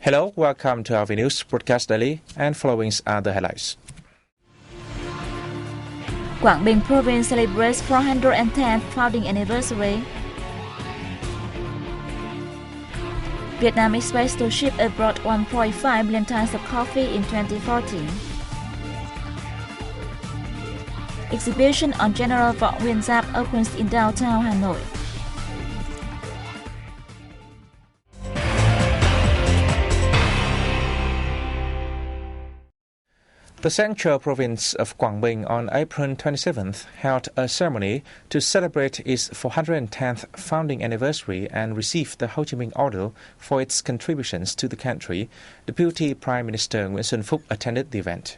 Hello, welcome to our news broadcast daily, and following are the highlights. Quảng Bình province celebrates 410th founding anniversary. Vietnam expects to ship abroad 1.5 million tons of coffee in 2014. Exhibition on General Võ Nguyên Giáp opens in downtown Hanoi. The Central Province of Quảng Bình on April 27th held a ceremony to celebrate its 410th founding anniversary and receive the Ho Chi Minh Order for its contributions to the country. Deputy Prime Minister Nguyễn Xuân Phúc attended the event.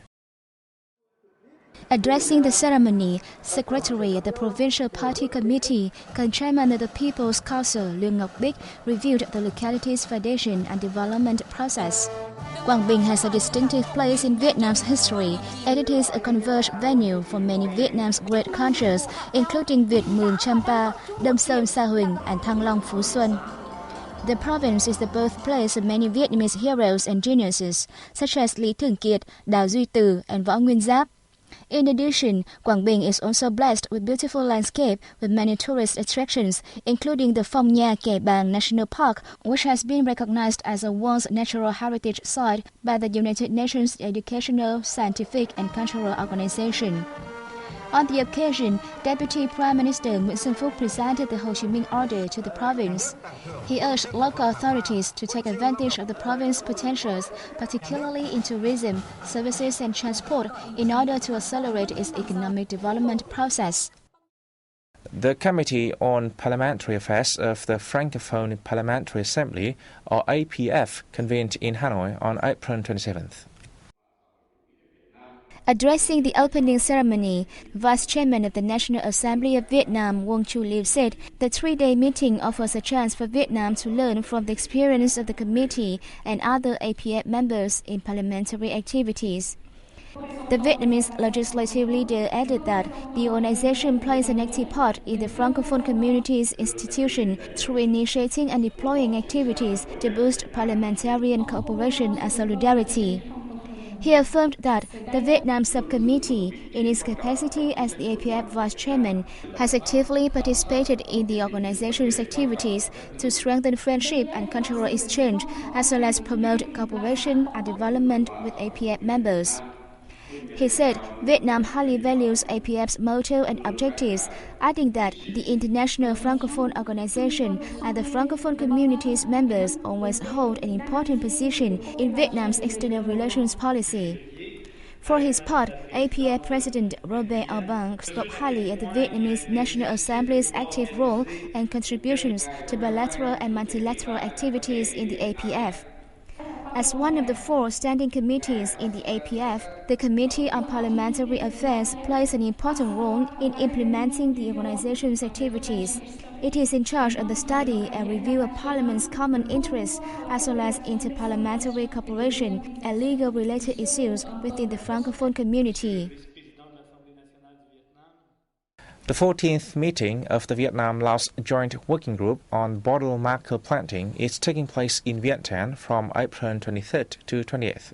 Addressing the ceremony, Secretary of the Provincial Party Committee, Chairman of the People's Council Lương Ngọc Bích reviewed the locality's foundation and development process. Quảng Bình has a distinctive place in Vietnam's history, and it is a converged venue for many Vietnam's great cultures, including Việt Mường Champa, Đông Sơn Sa Huỳnh, and Thăng Long Phú Xuân. The province is the birthplace of many Vietnamese heroes and geniuses, such as Lý Thường Kiệt, Đào Duy Từ, and Võ Nguyên Giáp. In addition, Quảng Bình is also blessed with beautiful landscape with many tourist attractions, including the Phong Nha Kẻ Bàng National Park, which has been recognized as a World Natural Heritage Site by the United Nations Educational, Scientific and Cultural Organization. On the occasion, Deputy Prime Minister Nguyễn Xuân Phúc presented the Ho Chi Minh Order to the province. He urged local authorities to take advantage of the province's potentials, particularly in tourism, services and transport, in order to accelerate its economic development process. The Committee on Parliamentary Affairs of the Francophone Parliamentary Assembly, or APF, convened in Hanoi on April 27th. Addressing the opening ceremony, Vice Chairman of the National Assembly of Vietnam, Uông Chu Liêu, said the three-day meeting offers a chance for Vietnam to learn from the experience of the committee and other APF members in parliamentary activities. The Vietnamese legislative leader added that the organization plays an active part in the Francophone community's institution through initiating and deploying activities to boost parliamentarian cooperation and solidarity. He affirmed that the Vietnam Subcommittee, in its capacity as the APF Vice Chairman, has actively participated in the organization's activities to strengthen friendship and cultural exchange, as well as promote cooperation and development with APF members. He said Vietnam highly values APF's motto and objectives, adding that the International Francophone Organization and the Francophone community's members always hold an important position in Vietnam's external relations policy. For his part, APF President Robert Aubin spoke highly of the Vietnamese National Assembly's active role and contributions to bilateral and multilateral activities in the APF. As one of the four standing committees in the APF, the Committee on Parliamentary Affairs plays an important role in implementing the organization's activities. It is in charge of the study and review of Parliament's common interests, as well as interparliamentary cooperation and legal-related issues within the Francophone community. The 14th meeting of the Vietnam-Laos Joint Working Group on bottle marker planting is taking place in Vientiane from April 23rd to 28th.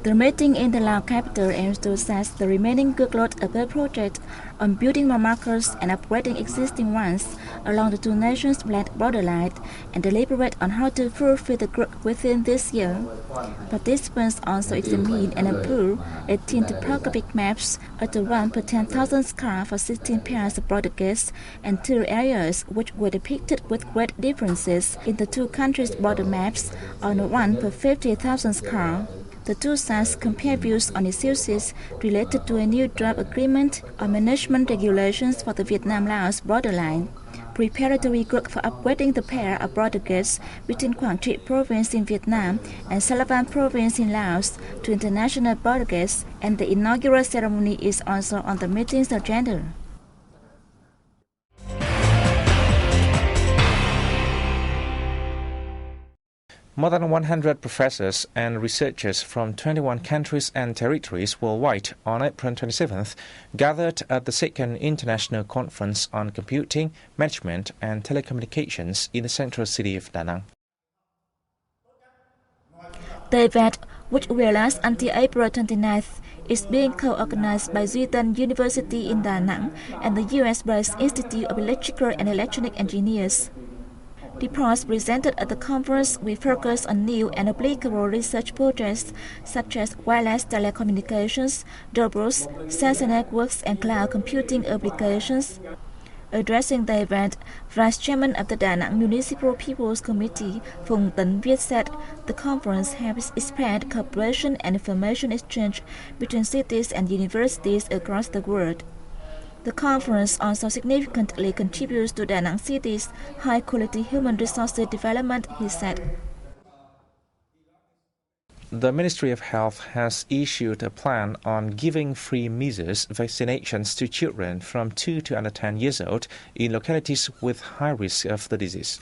The meeting in the Laos capital aims to assess the remaining workload of the project on building more markers and upgrading existing ones along the two nations' land borderline and deliberate on how to fulfill the group within this year. Participants also examine and approve 18 topographic maps of the 1 per 10,000 scar for 16 pairs of border gates and 2 areas which were depicted with great differences in the two countries' border maps on the 1 per 50,000 scar. The two sides compare views on issues related to a new draft agreement on management regulations for the Vietnam-Laos borderline, preparatory work for upgrading the pair of border gates between Quảng Trị province in Vietnam and Salavan province in Laos to international border gates, and the inaugural ceremony is also on the meeting's agenda. More than 100 professors and researchers from 21 countries and territories worldwide on April 27th gathered at the second International Conference on Computing, Management and Telecommunications in the central city of Da Nang. The event, which will last until April 29th, is being co-organized by VietNam University in Da Nang and the US-based Institute of Electrical and Electronic Engineers. Reports presented at the conference will focus on new and applicable research projects such as wireless telecommunications, robots, sensor networks, and cloud computing applications. Addressing the event, Vice Chairman of the Da Nang Municipal People's Committee, Phùng Tấn Viết said the conference helps expand cooperation and information exchange between cities and universities across the world. The conference also significantly contributes to Da Nang City's high-quality human resources development, he said. The Ministry of Health has issued a plan on giving free measles vaccinations to children from 2 to under 10 years old in localities with high risk of the disease.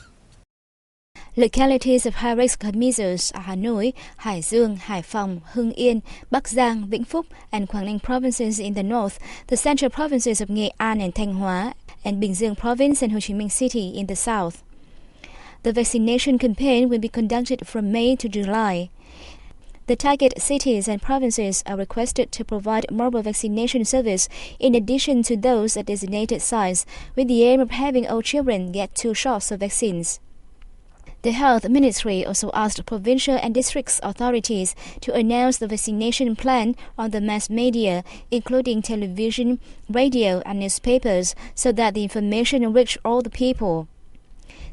Localities of high risk of measles are Hà Nội, Hải Dương, Hải Phòng, Hưng Yên, Bắc Giang, Vĩnh Phúc, and Quảng Ninh provinces in the north, the central provinces of Nghệ An and Thanh Hóa, and Bình Dương province and Ho Chi Minh City in the south. The vaccination campaign will be conducted from May to July. The target cities and provinces are requested to provide mobile vaccination service in addition to those at designated sites, with the aim of having all children get 2 shots of vaccines. The Health Ministry also asked provincial and district authorities to announce the vaccination plan on the mass media, including television, radio, and newspapers, so that the information reach all the people.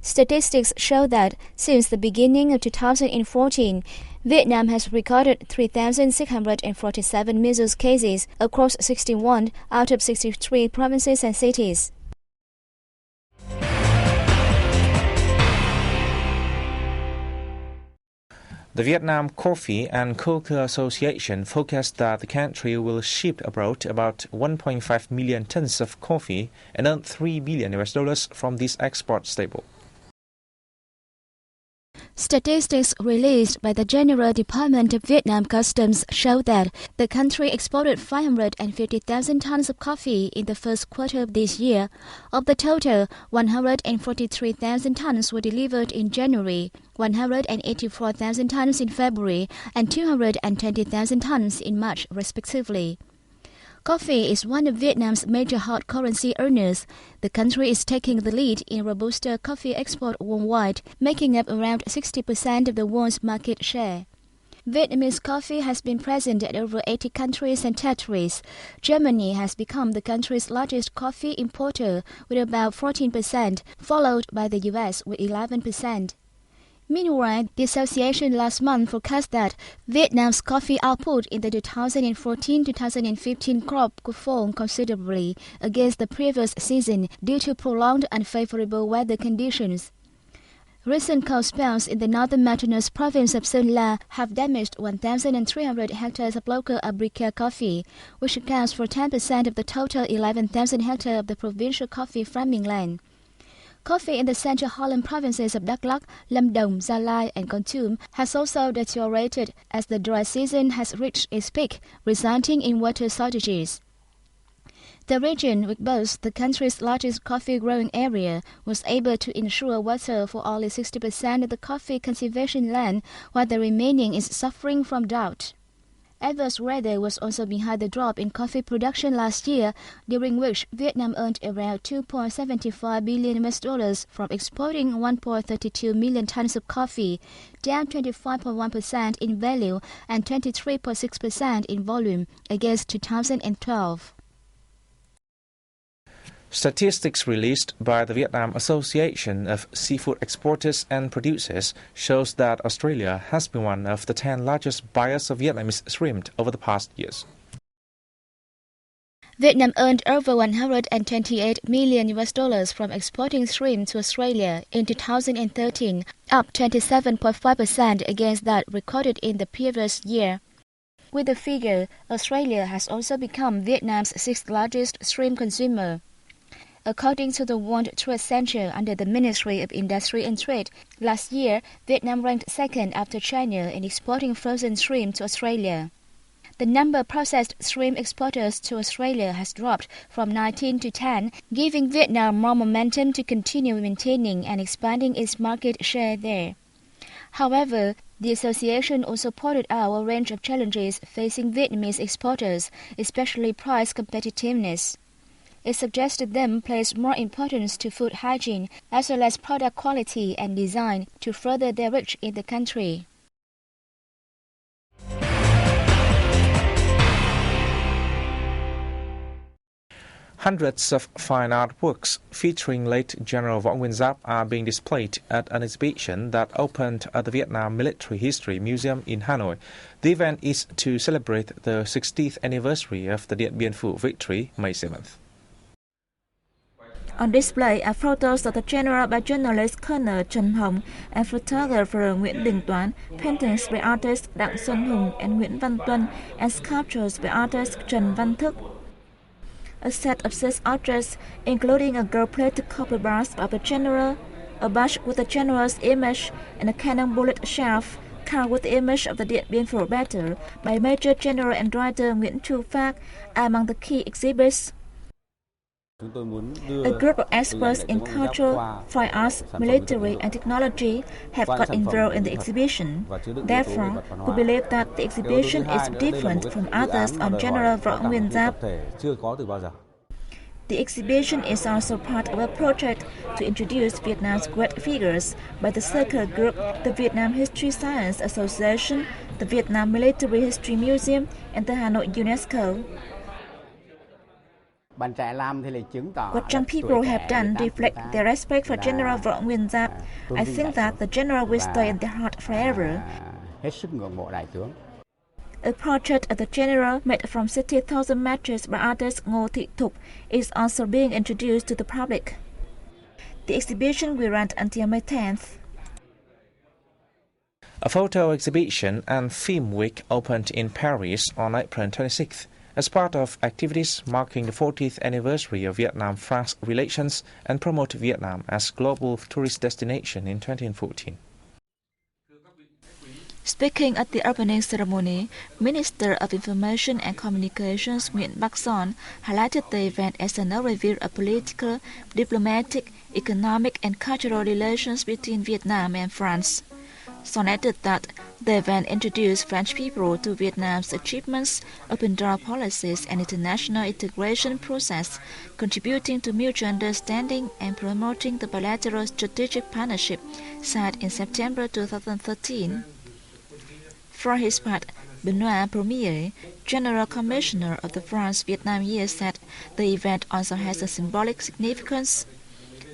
Statistics show that since the beginning of 2014, Vietnam has recorded 3,647 measles cases across 61 out of 63 provinces and cities. The Vietnam Coffee and Cocoa Association forecasts that the country will ship abroad about 1.5 million tons of coffee and earn $3 billion from this export staple. Statistics released by the General Department of Vietnam Customs show that the country exported 550,000 tons of coffee in the first quarter of this year. Of the total, 143,000 tons were delivered in January, 184,000 tons in February, and 220,000 tons in March, respectively. Coffee is one of Vietnam's major hard currency earners. The country is taking the lead in Robusta coffee export worldwide, making up around 60% of the world's market share. Vietnamese coffee has been present at over 80 countries and territories. Germany has become the country's largest coffee importer with about 14%, followed by the US with 11%. Meanwhile, the association last month forecast that Vietnam's coffee output in the 2014-2015 crop could fall considerably against the previous season due to prolonged unfavorable weather conditions. Recent cold spells in the northern mountainous province of Sơn La have damaged 1,300 hectares of local Arabica coffee, which accounts for 10% of the total 11,000 hectares of the provincial coffee farming land. Coffee in the central Holland provinces of Đắk Lắk, Lâm Đồng, Gia Lai, and Kon Tum has also deteriorated as the dry season has reached its peak, resulting in water shortages. The region, which boasts the country's largest coffee growing area, was able to ensure water for only 60% of the coffee conservation land, while the remaining is suffering from drought. Adverse weather was also behind the drop in coffee production last year, during which Vietnam earned around $2.75 billion from exporting 1.32 million tons of coffee, down 25.1% in value and 23.6% in volume against 2012. Statistics released by the Vietnam Association of Seafood Exporters and Producers shows that Australia has been one of the 10 largest buyers of Vietnamese shrimp over the past years. Vietnam earned over $128 million from exporting shrimp to Australia in 2013, up 27.5% against that recorded in the previous year. With the figure, Australia has also become Vietnam's 6th largest shrimp consumer. According to the World Trade Center under the Ministry of Industry and Trade, last year, Vietnam ranked second after China in exporting frozen shrimp to Australia. The number of processed shrimp exporters to Australia has dropped from 19 to 10, giving Vietnam more momentum to continue maintaining and expanding its market share there. However, The association also pointed out a range of challenges facing Vietnamese exporters, especially price competitiveness. It suggested them place more importance to food hygiene as well as product quality and design to further their reach in the country. Hundreds of fine artworks featuring late General Võ Nguyên Giáp are being displayed at an exhibition that opened at the Vietnam Military History Museum in Hanoi. The event is to celebrate the 60th anniversary of the Điện Biên Phủ victory, May 7th. On display are photos of the general by journalist Colonel Trần Hồng and photographer Nguyễn Đình Toán, paintings by artist Đặng Xuân Hùng and Nguyễn Văn Tuân, and sculptures by artist Trần Văn Thức. A set of 6 objects, including a gold-plated copper bust of the general, a badge with the general's image, and a cannon bullet shaft carved with the image of the Điện Biên Phủ battle by Major General and writer Nguyễn Chu Phác, are among the key exhibits. A group of experts in culture, fine arts, military, and technology have got involved in the exhibition. Therefore, we believe that the exhibition is different from others on General Võ Nguyên Giáp. The exhibition is also part of a project to introduce Vietnam's great figures by the Circle Group, the Vietnam History Science Association, the Vietnam Military History Museum, and the Hanoi UNESCO. What young people have done reflects their respect for General Võ Nguyên Giáp. I think that the general will stay in their heart forever. A portrait of the general made from 60,000 matches by artist Ngô Thị Thục is also being introduced to the public. The exhibition will run until May 10th. A photo exhibition and film week opened in Paris on April 26th. As part of activities marking the 40th anniversary of Vietnam-France relations and promote Vietnam as global tourist destination in 2014. Speaking at the opening ceremony, Minister of Information and Communications Nguyễn Bắc Son highlighted the event as an overview of political, diplomatic, economic and cultural relations between Vietnam and France. Son added that the event introduced French people to Vietnam's achievements, open door policies and international integration process, contributing to mutual understanding and promoting the bilateral strategic partnership signed in September 2013. For his part, Benoit Premier, General Commissioner of the France-Vietnam Year, said the event also has a symbolic significance.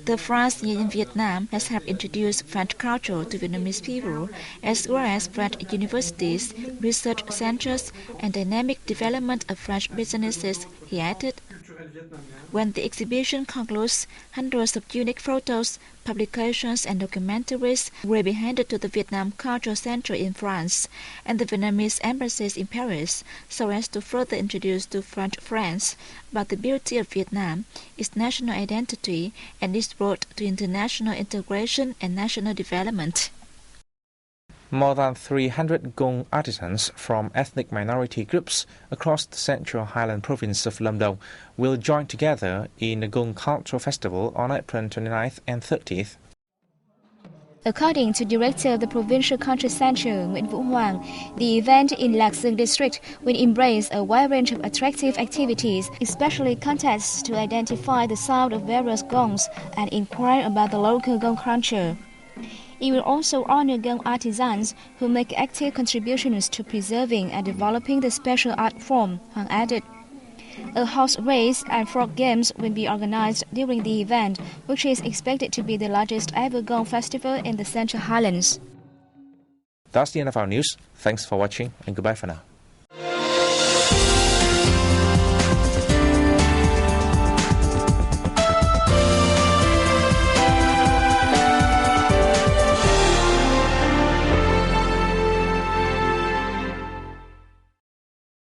The France Year in Vietnam has helped introduce French culture to Vietnamese people, as well as French universities, research centers, and dynamic development of French businesses, he added. When the exhibition concludes, hundreds of unique photos, publications, and documentaries will be handed to the Vietnam Culture Center in France and the Vietnamese embassies in Paris, so as to further introduce to French friends about the beauty of Vietnam, its national identity, and its road to international integration and national development. More than 300 Gung artisans from ethnic minority groups across the Central Highland province of Lâm Đồng will join together in the Gung Cultural Festival on April 29th and 30th. According to Director of the Provincial Culture Center, Nguyễn Vũ Hoàng, the event in Lạc Dương District will embrace a wide range of attractive activities, especially contests to identify the sound of various gongs and inquire about the local gong culture. It will also honor Gung artisans who make active contributions to preserving and developing the special art form, Hoàng added. A horse race and frog games will be organized during the event, which is expected to be the largest ever Gong festival in the Central Highlands. That's the end of our news. Thanks for watching and goodbye for now.